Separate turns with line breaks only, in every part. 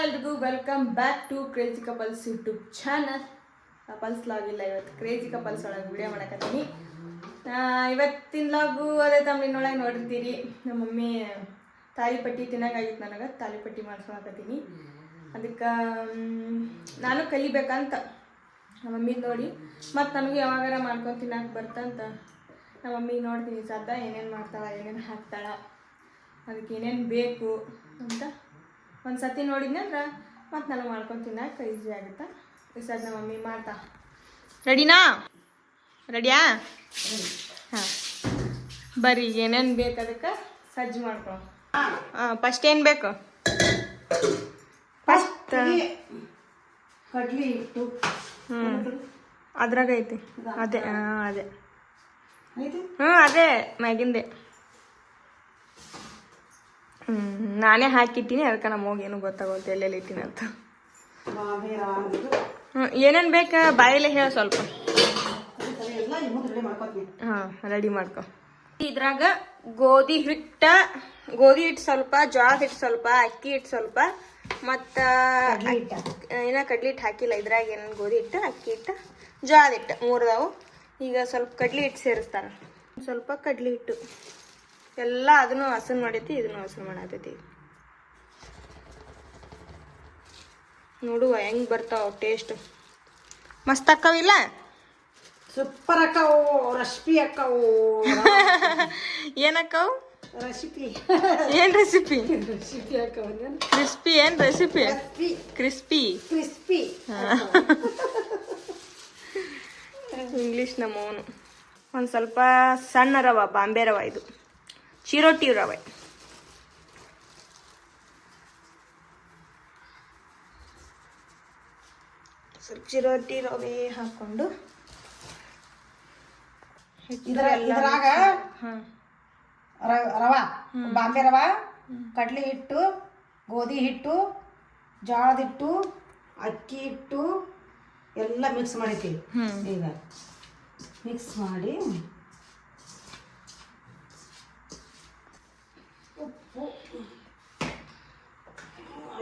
ಎಲ್ರಿಗೂ welcome back to crazy couples YouTube channel. Couples log ಇಲ್ಲ, ಇವತ್ತು ಕ್ರೇಜಿ ಕಪಲ್ಸ್ ಒಳಗೆ ವಿಡಿಯೋ ಮಾಡಕತ್ತೀನಿ. ಇವತ್ತಿನ ಲಾಗು ಅದೇ ತಮ್ಮನೊಳಗೆ ನೋಡಿರ್ತೀರಿ. ನಮ್ಮ ಮಮ್ಮಿ ತಾಲಿಪಟ್ಟಿ ತಿನ್ನಂಗಾಗಿತ್ತು, ನನಗೆ ತಾಲಿಪಟ್ಟಿ ಮಾಡ್ಸ್ಕೊಳಕತ್ತೀನಿ. ಅದಕ್ಕೆ ನಾನು ಕಲಿಬೇಕಂತ ನಮ್ಮ ಮಮ್ಮಿ ನೋಡಿ ಮತ್ತು ನನಗೂ ಯಾವಾಗಾರ ಮಾಡ್ಕೊಂಡು ತಿನ್ನಕ್ಕೆ ಬರ್ತಂತ ನಮ್ಮ ಮಮ್ಮಿ ನೋಡ್ತೀನಿ. ಸದ್ದ ಏನೇನು ಮಾಡ್ತಾಳೆ, ಏನೇನು ಹಾಕ್ತಾಳೆ, ಅದಕ್ಕೆ ಏನೇನು ಬೇಕು ಅಂತ ಒಂದು ಸತಿ ನೋಡಿದ್ನಿ ಅಂದ್ರೆ ಮತ್ತು ನಾನು ಮಾಡ್ಕೊಂಡು ತಿನ್ನಕ್ಕೆ ಈಸಿ ಆಗುತ್ತೆ. ಈ ಸದ್ ನಮ್ಮ ಮಮ್ಮಿ ಮಾಡ್ತಾ. ರೆಡಿನಾ? ರೆಡಿಯಾ? ಹಾಂ ಬರ್ರಿ, ಏನೇನು ಬೇಕು ಅದಕ್ಕೆ ಸಜ್ಜು ಮಾಡ್ಕೊಳ್ಳೋ. ಫಸ್ಟ್ ಏನು ಬೇಕು? ಫಸ್ಟ್
ಕಡ್ಲಿ ಹಿಟ್ಟು.
ಅದ್ರಾಗ ಐತಿ ಅದೇ. ಅದೇ ಅದೇ ಮ್ಯಾಗಿಂದೆ. ನಾನೇ ಹಾಕಿಟ್ಟಿನಿ, ಅದಕ್ಕೆ ನಮ್ಮ ಹೋಗಿ ಏನೂ ಗೊತ್ತಾಗೋದು ಎಲ್ಲೆಲ್ಲಿ ಇಟ್ಟಿನಿ ಅಂತ. ಏನೇನು ಬೇಕಾ ಬಾಯಲ್ಲೇ ಹೇಳ ಸ್ವಲ್ಪ. ಹಾಂ ರೆಡಿ ಮಾಡ್ಕೊ. ಇದ್ರಾಗ ಗೋಧಿ ಹಿಟ್ಟು ಸ್ವಲ್ಪ, ಜೋಳದ ಹಿಟ್ಟು ಸ್ವಲ್ಪ, ಅಕ್ಕಿ ಹಿಟ್ಟು ಸ್ವಲ್ಪ, ಮತ್ತು ಏನೋ ಕಡ್ಲಿ ಹಿಟ್ಟು ಹಾಕಿಲ್ಲ. ಇದ್ರಾಗ ಏನೇನು ಗೋಧಿ ಹಿಟ್ಟು, ಅಕ್ಕಿ ಹಿಟ್ಟು, ಜೋಳದ ಹಿಟ್ಟು ಮೂರದಾವು. ಈಗ ಸ್ವಲ್ಪ ಕಡ್ಲಿ ಹಿಟ್ಟು ಸೇರಿಸ್ತಾರೆ, ಸ್ವಲ್ಪ ಕಡ್ಲಿ ಹಿಟ್ಟು ಎಲ್ಲ. ಅದನ್ನು ಹಸನ್ ಮಾಡೈತಿ, ಇದನ್ನು ಹಸನ್ ಮಾಡತೈತಿ. ನೋಡುವ ಹೆಂಗ್ ಬರ್ತಾವ ಟೇಸ್ಟ್. ಮಸ್ತ್ ಅಕ್ಕವಿಲ್ಲ?
ಸೂಪರ್ ಅಕ್ಕವು, ರೆಸಿಪಿ ಅಕ್ಕವು.
ಏನಕ್ಕವು?
ರೆಸಿಪಿ.
ಏನ್ ರೆಸಿಪಿ?
ರೆಸಿಪಿ ಅಕ್ಕವು.
ಕ್ರಿಸ್ಪಿ ಏನ್ ರೆಸಿಪಿ? ಕ್ರಿಸ್ಪಿ.
ಕ್ರಿಸ್ಪಿ
ಇಂಗ್ಲೀಷ್ ನಮ್ಮವನು. ಒಂದು ಸ್ವಲ್ಪ ಸಣ್ಣ ರವ, ಬಾಂಬೆ ರವ, ಇದು ಚಿರೋಟಿ ರವೆ. ಸ್ವಲ್ಪ ಚಿರೋಟಿ ರವೆ ಹಾಕೊಂಡು
ಇದ್ರಾಗ ರವ, ಬಾಂಬೆ ರವ, ಕಡ್ಲಿ ಹಿಟ್ಟು, ಗೋಧಿ ಹಿಟ್ಟು, ಜೋಳದ ಹಿಟ್ಟು, ಅಕ್ಕಿ ಹಿಟ್ಟು ಎಲ್ಲ ಮಿಕ್ಸ್ ಮಾಡಿರ್ತೀವಿ. ಈಗ ಮಿಕ್ಸ್ ಮಾಡಿ ಉಪ್ಪು,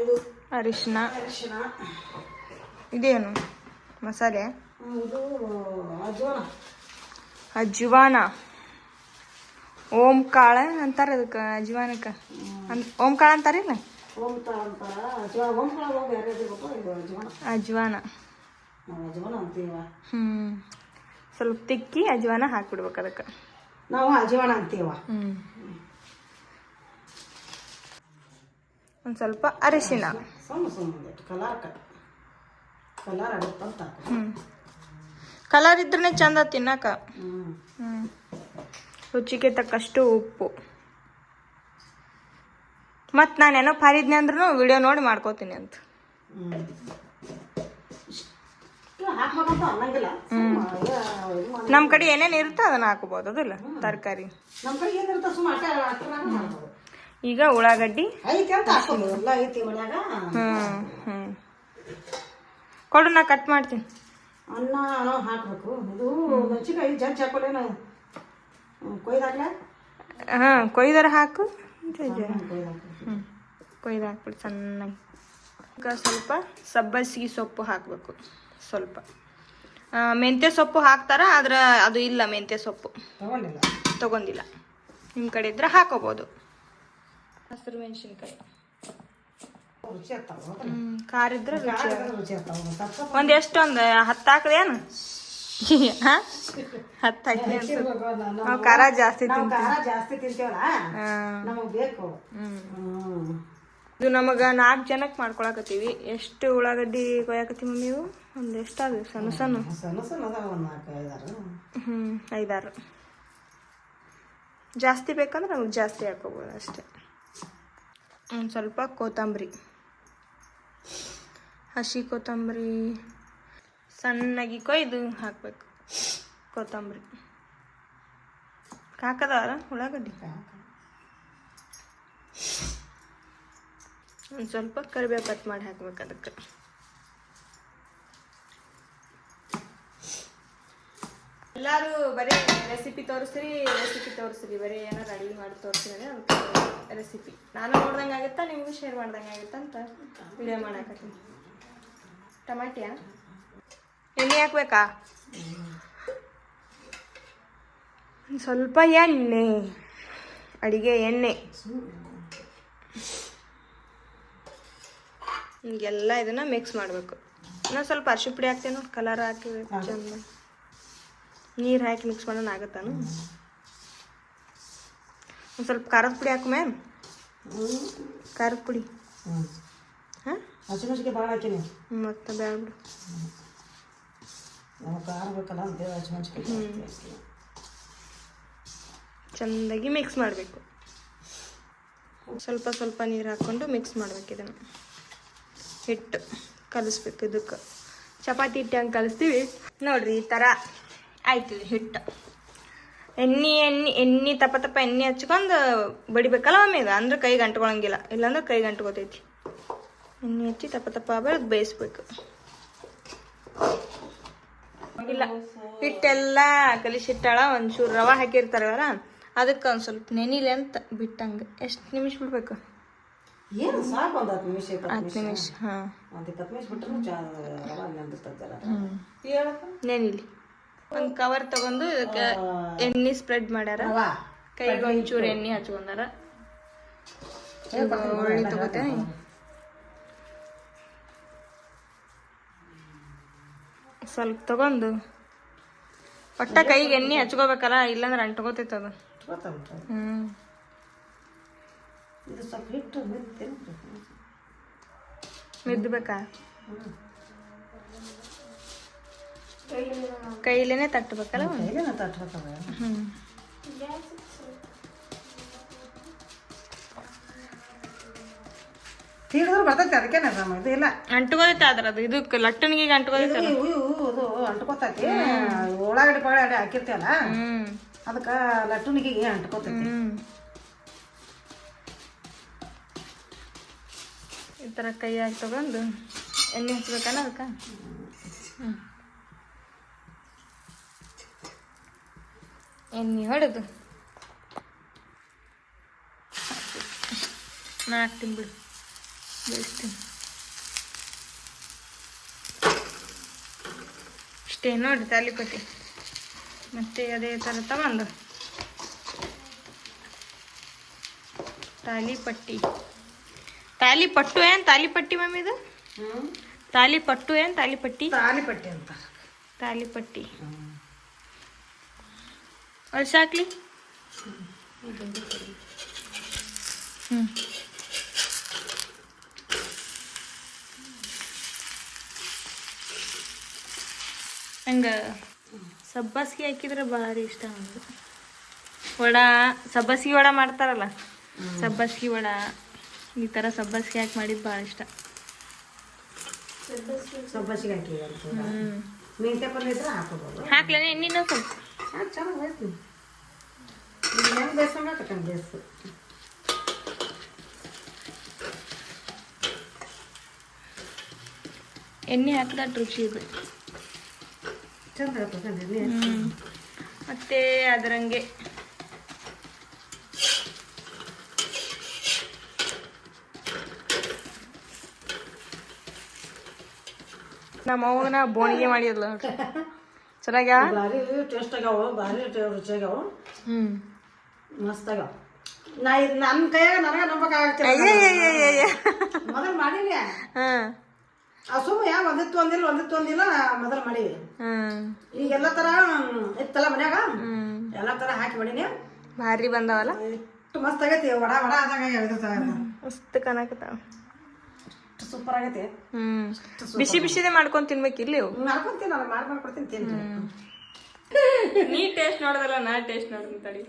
ಇದು
ಅರಿಶಿನ. ಇದೇನು ಮಸಾಲೆ?
ಇದು ಅಜ್ವಾನ.
ಅಜ್ವಾನ, ಓಂ ಕಾಳ ಅಂತಾರೆ ಅದಕ್ಕೆ. ಅಜ್ವಾನಕ್ಕೆ ಓಂ ಕಾಳ ಅಂತಾರಿಲ್ಲ? ಅಜ್ವಾನ. ಸ್ವಲ್ಪ ತಿಕ್ಕಿ ಅಜ್ವಾನ ಹಾಕ್ಬಿಡ್ಬೇಕು ಅದಕ್ಕೆ.
ನಾವು ಅಜ್ವಾನ ಅಂತೀವ.
ಒಂದು ಸ್ವಲ್ಪ ಅರಿಶಿನ. ಕಲರ್ ಇದ್ರೆ ಚಂದ ತಿನ್ನಕ. ರುಚಿಗೆ ತಕ್ಕಷ್ಟು ಉಪ್ಪು. ಮತ್ತು ನಾನು ಏನೋ ಪಾರಿದ್ನಿ ಅಂದ್ರೂ ವಿಡಿಯೋ ನೋಡಿ ಮಾಡ್ಕೋತೀನಿ ಅಂತ. ನಮ್ಮ ಕಡೆ ಏನೇನು ಇರುತ್ತೆ ಅದನ್ನ ಹಾಕೋಬಹುದು, ಅದಲ್ಲ ತರಕಾರಿ. ಈಗ ಉಳ್ಳಾಗಡ್ಡಿ ಕೊಡು, ನಾ ಕಟ್ ಮಾಡ್ತೀನಿ.
ಅನ್ನ ಹಾಕ್ಬೇಕು. ಇದು ಮೆಣಸಿನಕಾಯಿ ಜಜ್ಜಿ ಹಾಕೋಲೇನು, ಕೊಯ್ದಾಕ್ಲ?
ಹಾಂ ಕೊಯ್ದಾರ ಹಾಕು. ಕೊಯ್ದು ಹಾಕ್ಬಿಟ್ಟು ಚೆನ್ನಾಗಿ. ಸ್ವಲ್ಪ ಸಬ್ಬಸಿಗೆ ಸೊಪ್ಪು ಹಾಕಬೇಕು. ಸ್ವಲ್ಪ ಮೆಂತ್ಯ ಸೊಪ್ಪು ಹಾಕ್ತಾರ, ಆದ್ರೆ ಅದು ಇಲ್ಲ, ಮೆಂತ್ಯ ಸೊಪ್ಪು ತಗೊಂಡಿಲ್ಲ. ನಿಮ್ಮ ಕಡೆ ಇದ್ರೆ ಹಾಕೋಬೋದು. ಹಸಿರು ಮೆಣಸಿನ್ಕಾಯಿ ಖಾರ ಇದ್ರೆ ರುಚಿ. ಒಂದು ಎಷ್ಟೊಂದು 10 ಹಾಕ್ಲೇನು? 10 ಹಾಕಿ. ನಾವು ಖಾರ ಜಾಸ್ತಿ
ತಿಂತೀವಲ್ಲ, ನಮಗೆ ಬೇಕು.
ಇದು ನಮಗೆ 4 ಜನಕ್ಕೆ ಮಾಡ್ಕೊಳಕತ್ತೀವಿ. ಎಷ್ಟು ಉಳ್ಳಾಗಡ್ಡಿ ಕೊಯ್ಯಾಕತ್ತೀವಿ ಮಮ್ಮಿ? ಇವು ಒಂದು ಎಷ್ಟಾದ ಸಣ್ಣ ಸಣ್ಣ 5-6. ಜಾಸ್ತಿ ಬೇಕಂದ್ರೆ ನಮಗೆ ಜಾಸ್ತಿ ಹಾಕೋಬೋದು ಅಷ್ಟೇ. ಒಂದು ಸ್ವಲ್ಪ ಕೊತ್ತಂಬರಿ, ಹಸಿ ಕೊತ್ತಂಬರಿ ಸಣ್ಣಗೆ ಕೊಯ್ದು ಹಾಕಬೇಕು. ಕೊತ್ತಂಬರಿ ಹಾಕದವಲ್ಲ ಉಳ್ಳಾಗಡ್ಡಿ. ಒಂದು ಸ್ವಲ್ಪ ಕರಿಬೇವು ಕಟ್ ಮಾಡಿ ಹಾಕ್ಬೇಕು ಅದಕ್ಕೆ. ಎಲ್ಲರೂ ಬರೀ ರೆಸಿಪಿ ತೋರಿಸ್ರಿ ಬರೀ ಏನಾರು ಅಡುಗೆ ಮಾಡಿ ತೋರಿಸ್ರಿ ಅದಕ್ಕೆ ರೆಸಿಪಿ ನಾನು ನೋಡ್ದಂಗೆ ಆಗುತ್ತಾ ನಿಮಗೂ ಶೇರ್ ಮಾಡ್ದಂಗೆ ಆಗುತ್ತಾ ಅಂತ ವಿಡಿಯೋ ಮಾಡಾಕತ್ತೀನಿ. ಟಮಾಟಿಯಾ ಎಣ್ಣೆ ಹಾಕ್ಬೇಕಾ? ಸ್ವಲ್ಪ ಎಣ್ಣೆ, ಅಡಿಗೆ ಎಣ್ಣೆ, ಹಿಂಗೆಲ್ಲ ಇದನ್ನ ಮಿಕ್ಸ್ ಮಾಡಬೇಕು. ಇನ್ನೊಂದು ಸ್ವಲ್ಪ ಅರಿಶಿನ ಪುಡಿ ಹಾಕ್ತೇನೆ, ಕಲರ್ ಹಾಕಿ ಚಂದ ನೀರು ಹಾಕಿ ಮಿಕ್ಸ್ ಮಾಡೋಣ ಆಗುತ್ತಾನು. ಒಂದು ಸ್ವಲ್ಪ ಖಾರದ ಪುಡಿ ಹಾಕು ಮ್ಯಾಮ್, ಖಾರದ ಪುಡಿ. ಹಾಂ
ಹಸಿಮೆಣ್ಸಿಗೆ ಭಾಳ ಹಾಕಿನಿ
ಮತ್ತೆ ಬೇಡ ಬಿಡು,
ನಾವು ಖಾರ ಬೇಕಲ್ಲ ಅಂತೇಳಿ ಹಸಿಮೆಣ್ಸಿಗೆ
ಚೆಂದಾಗಿ ಮಿಕ್ಸ್ ಮಾಡಬೇಕು. ಸ್ವಲ್ಪ ಸ್ವಲ್ಪ ನೀರು ಹಾಕ್ಕೊಂಡು ಮಿಕ್ಸ್ ಮಾಡ್ಬೇಕು. ಇದನ್ನು ಹಿಟ್ಟು ಕಲಿಸ್ಬೇಕು. ಇದಕ್ಕೆ ಚಪಾತಿ ಹಿಟ್ಟು ಹಂಗೆ ಕಲಿಸ್ತೀವಿ ನೋಡ್ರಿ, ಈ ಥರ ಆಯ್ತು ಹಿಟ್ಟು. ಎಣ್ಣೆ ತಪ್ಪ ಎಣ್ಣೆ ಹಚ್ಕೊಂಡು ಬಡಿಬೇಕಲ್ಲ ಒಮ್ಮೆಗೆ, ಅಂದ್ರೆ ಕೈಗೆ ಅಂಟ್ಕೊಳಂಗಿಲ್ಲ, ಇಲ್ಲಾಂದ್ರೆ ಕೈಗೆ ಅಂಟ್ಕೋತೈತಿ. ಎಣ್ಣೆ ಹಚ್ಚಿ ತಪ್ಪ ಬೆಳೆದು ಬೇಯಿಸ್ಬೇಕು. ಇಲ್ಲ ಹಿಟ್ಟೆಲ್ಲ ಕಲಿಸಿಟ್ಟಾಳ, ಒಂಚೂರು ರವೆ ಹಾಕಿರ್ತಾರಲ್ಲ ಅದಕ್ಕೆ ಒಂದು ಸ್ವಲ್ಪ ನೆನಿಲೆ ಅಂತ ಬಿಟ್ಟಂಗೆ. ಎಷ್ಟು ನಿಮಿಷ ಬಿಡ್ಬೇಕು?
ಏನು ಸಾಕು ಒಂದು 10 ನಿಮಿಷ
10 ನಿಮಿಷ. ಹಾಂ,
ಒಂದು 10 ನಿಮಿಷ ಬಿಟ್ಟರು
ನೆನಿಲಿ. ಒಂದು ಕವರ್ ತಗೊಂಡು ಇದಕ್ಕೆ ಎಣ್ಣೆ ಸ್ಪ್ರೆಡ್ ಮಾಡ್ಯಾರ, ಕೈಗೆ ಒಂಚೂರು ಎಣ್ಣೆ ಹಚ್ಕೊಂಡಾರ. ಒಳ್ಳೆ ತಗೋತೇನೆ. ಸ್ವಲ್ಪ ತಗೊಂಡು ಒಟ್ಟ ಕೈಗೆ ಎಣ್ಣೆ ಹಚ್ಕೋಬೇಕಲ್ಲ, ಇಲ್ಲಾಂದ್ರೆ ಅಂಟ್ಕೋತೈತೆ ಅದು.
ಇದು ಸ್ವಲ್ಪ ಹಿಟ್ಟು
ಮಿದ್ಬೇಕಾ? ಕೈಲೇನೆ ತಟ್ಟಬೇಕಲ್ಲ.
ತಟ್ಟಬೇಕಲ್ಲ. ತೀಡಿದ್ರು ಬರ್ತೈತಿ, ಅದಕ್ಕೆ ಇದು ಇಲ್ಲ
ಅಂಟ್ಕೋತೈತೆ. ಆದ್ರೆ ಅದು ಇದಕ್ಕೆ ಲಟ್ಟಣಿಗೆ ಅಂಟ್ಕೋತೈತೆ,
ಅದು ಅಂಟ್ಕೋತೈತಿ. ಉಳ್ಳಾಗಡ್ಡಿ ಪಗಡಿ ಹಾಕಿರ್ತೀವಲ್ಲ ಅದಕ್ಕೆ ಲಟ್ಟಣಿಗೆ ಅಂಟ್ಕೋತೈತಿ.
ಈ ಥರ ಕೈಯಾಗಿ ತಗೊಂಡು ಎಣ್ಣೆ ಹಚ್ಬೇಕಲ್ಲ ಅದಕ್ಕೆ. ಎಣ್ಣೆ ಹೊಡೆದು ನಾ ಹಾಕ್ತೀನಿ ಬಿಡು, ಬೇಯಿಸ್ತೀನಿ ಅಷ್ಟೇ. ನೋಡಿ ತಾಲಿಪಟ್ಟಿ ಮತ್ತೆ ಅದೇ ಥರ ತಗೊಂಡು ತಾಲಿಪಟ್ಟು ಏನು ತಾಲಿಪಟ್ಟಿ ಮಮ್ಮಿ? ಇದು ತಾಲಿಪಟ್ಟು ಏನು ತಾಲಿಪಟ್ಟಿ?
ತಾಲಿಪಟ್ಟಿ ಅಂತ.
ತಾಲಿಪಟ್ಟಿ ಅಳ್ಸಾಕ್ಲಿ. ಹಂಗೆ ಸಬ್ಬಸ್ಗೆ ಹಾಕಿದ್ರೆ ಭಾರಿ ಇಷ್ಟ ನನಗೆ. ವಡಾ ಸಬ್ಬಸ್ಗೆ ವಡ ಮಾಡ್ತಾರಲ್ಲ, ಸಬ್ಬಸ್ಗೆ ವಡ ಈ ಥರ ಸಬ್ಬಸ್ಗೆ ಹಾಕಿ ಮಾಡಿದ್ದು ಭಾಳ ಇಷ್ಟ.
ಸಬ್ಬಸಿಗೆ ಹಾಕಿ ಮೆಂತ್ಯ ಪಲ್ಯ ಇದ್ರೆ ಹಾಕೋಬೋದು.
ಹಾಕ್ಲೇನೆ ಎಣ್ಣೆನ ಸ್ವಲ್ಪ
ಹಾಕಿ ಚೆನ್ನಾಗಿ ಬೇಯಿಸ್ತೀನಿ. ಹೆಂಗೆ ಬೇಯಿಸೋಣ ತಕ್ಕಂಗೆ ಬೇಯಿಸು.
ಎಣ್ಣೆ ಹಾಕಿದ ರುಚಿ ಇದೆ,
ಚಂದ ಆಗ್ತದೆ.
ಮತ್ತೆ ಅದರಂಗೆ ನಮ್ಮ ಅವನ ಬೋಣಿಗೆ ಮಾಡಿದ್ಲ ಚೆನ್ನಾಗ್ಯಾ,
ಭಾರಿ ಟೇಸ್ಟ್ ಆಗ್ಯಾವ, ಭಾರಿ ರುಚಿ ಆಗ್ಯಾವ. ಮಸ್ತ್ ಆಗ್ಯಾವ. ನಾ ಇದು ನನ್ನ ಕೈಯಾಗ ನನಗೆ ನಂಬಕ್ಕಾಗತ್ತೆ. ಮೊದಲು ಮಾಡೀನಿ ಆ ಸುಮ್ಮ ಒಂದಿತ್ತು ಒಂದಿಲ್ಲ ಮೊದಲು ಮಾಡೀವಿ. ಈಗ ಎಲ್ಲ ಥರ ಇತ್ತಲ್ಲ ಮನ್ಯಾಗ, ಎಲ್ಲ ಥರ ಹಾಕಿ ಮಾಡೀನಿ.
ಭಾರಿ ಬಂದವಲ್ಲ,
ಎಷ್ಟು ಮಸ್ತ್ ಆಗೈತಿ. ವಡ ಆದಾಗ
ಮಸ್ತ್ ಕಾಣಕತ್ತಾವ,
ಸೂಪರ್ ಆಗೈತಿ.
ಬಿಸಿದೇ ಮಾಡ್ಕೊಂಡ್ ತಿನ್ಬೇಕು. ಇಲ್ಲಿ
ಮಾಡ್ಕೊಂತೀನಿ, ನಾನು ಮಾಡ್ಕೊಡ್ತೀನಿ, ತಿನ್ನಿ.
ನೀ ಟೇಸ್ಟ್ ನೋಡೋದಲ್ಲ, ನಾ ಟೇಸ್ಟ್ ನೋಡ್ತೀನಿ ತಡಿ.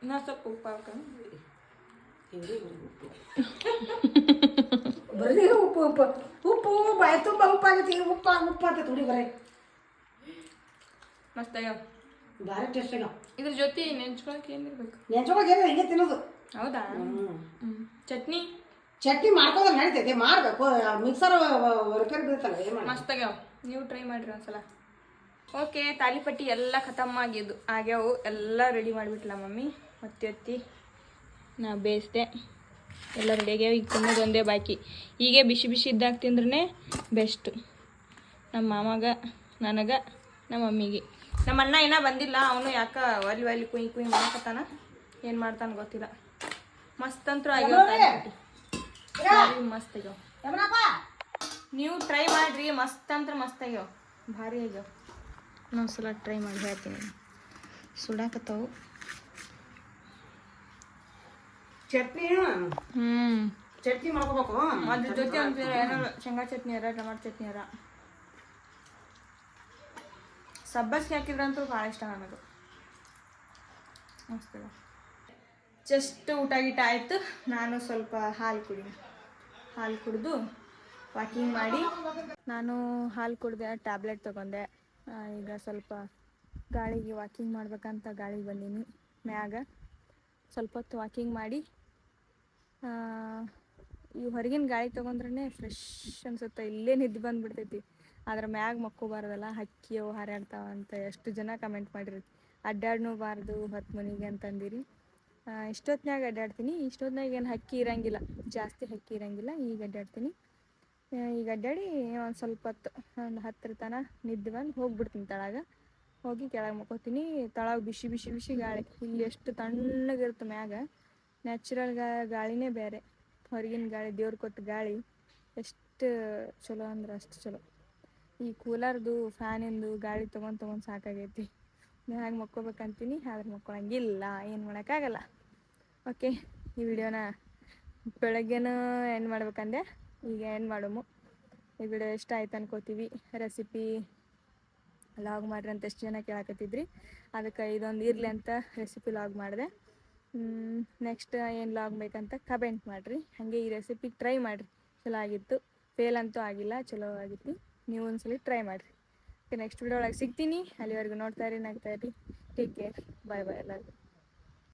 ನಾ ಸ್ವಲ್ಪ ಉಪ್ಪು ಹಾಕ,
ಬರೀ ಉಪ್ಪು ಬಾಯಿ ತುಂಬ ಉಪ್ಪಾಗೈತಿ. ಉಪ್ಪು ಆಗ್ತೈತಿ ಹುಡಿ ಬರೀ.
ಮಸ್ತ್ ಆಗ್ಯಾವ,
ಭಾರಿ ಟೇಸ್ಟ್ ಆಗ್ಯಾವ.
ಇದ್ರ ಜೊತೆ ನೆಂಚ್ಕೊಳಕ್ಕೆ ಏನಿರ್ಬೇಕು?
ನೆಂಚ್ಕೊಳಕ್ಕೆ ಹಿಂಗೆ ತಿನ್ನೋದು.
ಹೌದಾ? ಚಟ್ನಿ
ಚಟ್ನಿ ಮಾಡ್ಕೋದ್ರೆ ನಡೀತೈತಿ ಮಾಡಬೇಕು ಮಿಕ್ಸರ್ ರಿಪೇರ್ ಬೀಳ್ತಲ್ಲ ಏನು ಮಾಡಿ
ಮಸ್ತ್ ಆಗ್ಯಾವ, ನೀವು ಟ್ರೈ ಮಾಡಿರಿ ಒಂದ್ಸಲ. ಓಕೆ, ತಾಲಿಪಟ್ಟಿ ಎಲ್ಲ ಖತಮ್ ಆಗ್ಯಾವು, ಎಲ್ಲ ರೆಡಿ ಮಾಡಿಬಿಟ್ಲ ಮಮ್ಮಿ. ಒತ್ತಿ ನಾ ಬೇಯಿಸ್ದೆ, ಎಲ್ಲ ರೆಡಿ ಆಗ್ಯಾವ. ಈಗ ತಿನ್ನೋದು ಒಂದೇ ಬಾಕಿ. ಹೀಗೆ ಬಿಸಿ ಬಿಸಿ ಇದ್ದಾಗ ತಿಂದ್ರೆ ಬೆಸ್ಟು. ನಮ್ಮ ಮಾಮಗ, ನನಗೆ, ನಮ್ಮ ಮಮ್ಮಿಗೆ. ನಮ್ಮ ಅಣ್ಣ ಏನೋ ಬಂದಿಲ್ಲ, ಅವನು ಯಾಕೆ ಒಲಿ ಕುಯ್ ಮಾಡಕತ್ತಾನ, ಏನು ಮಾಡ್ತಾನೆ ಗೊತ್ತಿಲ್ಲ. ಮಸ್ತ್ ಅಂತೂ ಆಗ್ಯಾವ ತಾಲಿಪಟ್ಟಿ, ಮಸ್ತ್ ಆಗ್ಯಾವ. ನೀವು ಟ್ರೈ ಮಾಡಿರಿ, ಮಸ್ತ್ ಅಂದ್ರೆ ಮಸ್ತ್ ಆಗ್ಯಾವ, ಭಾರಿ ಆಗ್ಯಾವ. ಇನ್ನೊಂದ್ಸಲ ಟ್ರೈ ಮಾಡಿ ಹೇಳ್ತೀನಿ. ಸುಡಾಕತ್ತವು
ಚಟ್ನಿ ಚಟ್ನಿ ಮಾಡ್ಕೋಬೇಕು.
ಅದ್ರ ಜೊತೆ ಒಂಚೂರು ಏನಾರ ಶೇಂಗಾ ಚಟ್ನಿ ಅರ, ಟೊಮಾಟೊ ಚಟ್ನಿ ಅರ, ಸಬ್ಬಸ್ಗೆ ಹಾಕಿದ್ರಂತೂ ಭಾಳ ಇಷ್ಟ ನನಗೆ. ಮಸ್ತ್ ಜಸ್ಟ್ ಊಟ ಗೀಟ ಆಯಿತು. ನಾನು ಸ್ವಲ್ಪ ಹಾಲು ಕುಡಿದು ವಾಕಿಂಗ್ ಮಾಡಿ, ನಾನು ಹಾಲು ಕುಡಿದೆ, ಟ್ಯಾಬ್ಲೆಟ್ ತೊಗೊಂಡೆ. ಈಗ ಸ್ವಲ್ಪ ಗಾಳಿಗೆ ವಾಕಿಂಗ್ ಮಾಡ್ಬೇಕಂತ ಗಾಳಿಗೆ ಬಂದೀನಿ ಮ್ಯಾಗ. ಸ್ವಲ್ಪ ಹೊತ್ತು ವಾಕಿಂಗ್ ಮಾಡಿ, ಈ ಹೊರಗಿನ ಗಾಳಿ ತೊಗೊಂಡ್ರೆ ಫ್ರೆಶ್ ಅನ್ಸುತ್ತೆ. ಇಲ್ಲೇ ನಿದ್ದೆ ಬಂದುಬಿಡ್ತೈತಿ. ಅದ್ರ ಮ್ಯಾಗ ಮಕ್ಕೋಬಾರ್ದಲ್ಲ, ಹಕ್ಕಿಯವು ಹಾರಾಡ್ತಾವ ಅಂತ ಎಷ್ಟು ಜನ ಕಮೆಂಟ್ ಮಾಡಿರಿ. ಅಡ್ಡಾಡ್ನೂಬಾರ್ದು 10 ಮನಿಗೆ ಅಂತಂದಿರಿ. ಇಷ್ಟೊತ್ತಿನಾಗ ಅಡ್ಡಾಡ್ತೀನಿ. ಇಷ್ಟೊತ್ತಿನಾಗ ಏನು ಹಕ್ಕಿ ಇರಂಗಿಲ್ಲ, ಜಾಸ್ತಿ ಹಕ್ಕಿ ಇರಂಗಿಲ್ಲ. ಈಗ ಅಡ್ಡಾಡ್ತೀನಿ. ಈಗ ಅಡ್ಡಾಡಿ ಒಂದು ಸ್ವಲ್ಪ ಹೊತ್ತು, ಒಂದು 10 ತನಕ ನಿದ್ದೆ ಬಂದು ಹೋಗ್ಬಿಡ್ತೀನಿ ತಳಗ. ಹೋಗಿ ಕೆಳಗೆ ಮಕ್ಕೋತೀನಿ. ತಳಗ ಬಿಸಿ ಬಿಸಿ ಬಿಸಿ ಗಾಳಿ, ಇಲ್ಲಿ ಎಷ್ಟು ತಣ್ಣಗಿರುತ್ತೆ ಮ್ಯಾಗ. ನ್ಯಾಚುರಲ್ ಗಾಳಿನೇ ಬೇರೆ, ಹೊರಗಿನ ಗಾಳಿ, ದೇವ್ರು ಕೊಟ್ಟ ಗಾಳಿ ಎಷ್ಟು ಚಲೋ ಅಂದ್ರೆ ಅಷ್ಟು ಚಲೋ. ಈ ಕೂಲರ್ದು ಫ್ಯಾನಿಂದು ಗಾಳಿ ತೊಗೊಂಡು ಸಾಕಾಗೈತಿ. ಮ್ಯಾಗ ಮಕ್ಕೋಬೇಕಂತೀನಿ, ಆದ್ರೆ ಮಕ್ಕೊಳಂಗಿಲ್ಲ, ಏನು ಮಾಡೋಕ್ಕಾಗಲ್ಲ. ಓಕೆ, ಈ ವಿಡಿಯೋನ ಬೆಳಗ್ಗೆನೂ ಎಂಡ್ ಮಾಡ್ಬೇಕಂದೆ, ಈಗ ಎಂಡ್ ಮಾಡೋಮು. ಈ ವಿಡಿಯೋ ಇಷ್ಟ ಆಯ್ತು ಅನ್ಕೋತೀವಿ. ರೆಸಿಪಿ ಲಾಗ್ ಮಾಡ್ರಿ ಅಂತ ಎಷ್ಟು ಜನ ಕೇಳಕತ್ತಿದ್ರಿ, ಅದಕ್ಕೆ ಇದೊಂದು ಇರಲಿ ಅಂತ ರೆಸಿಪಿ ಲಾಗ್ ಮಾಡಿದೆ. ನೆಕ್ಸ್ಟ್ ಏನು ಲಾಗ್ ಬೇಕಂತ ಕಮೆಂಟ್ ಮಾಡಿರಿ. ಹಾಗೆ ಈ ರೆಸಿಪಿ ಟ್ರೈ ಮಾಡಿರಿ, ಚಲೋ ಆಗಿತ್ತು. ಫೇಲ್ ಅಂತೂ ಆಗಿಲ್ಲ, ಚಲೋ ಆಗಿತ್ತು. ನೀವು ಒಂದ್ಸಲಿ ಟ್ರೈ ಮಾಡಿರಿ. ಓಕೆ, ನೆಕ್ಸ್ಟ್ ವಿಡಿಯೋ ಒಳಗೆ ಸಿಗ್ತೀನಿ. ಅಲ್ಲಿವರೆಗೂ ನೋಡ್ತಾ ಇರಿ, ನಗ್ತಾ ಇರಿ. ಟೇಕ್ ಕೇರ್, ಬಾಯ್ ಎಲ್ಲರಿಗೂ.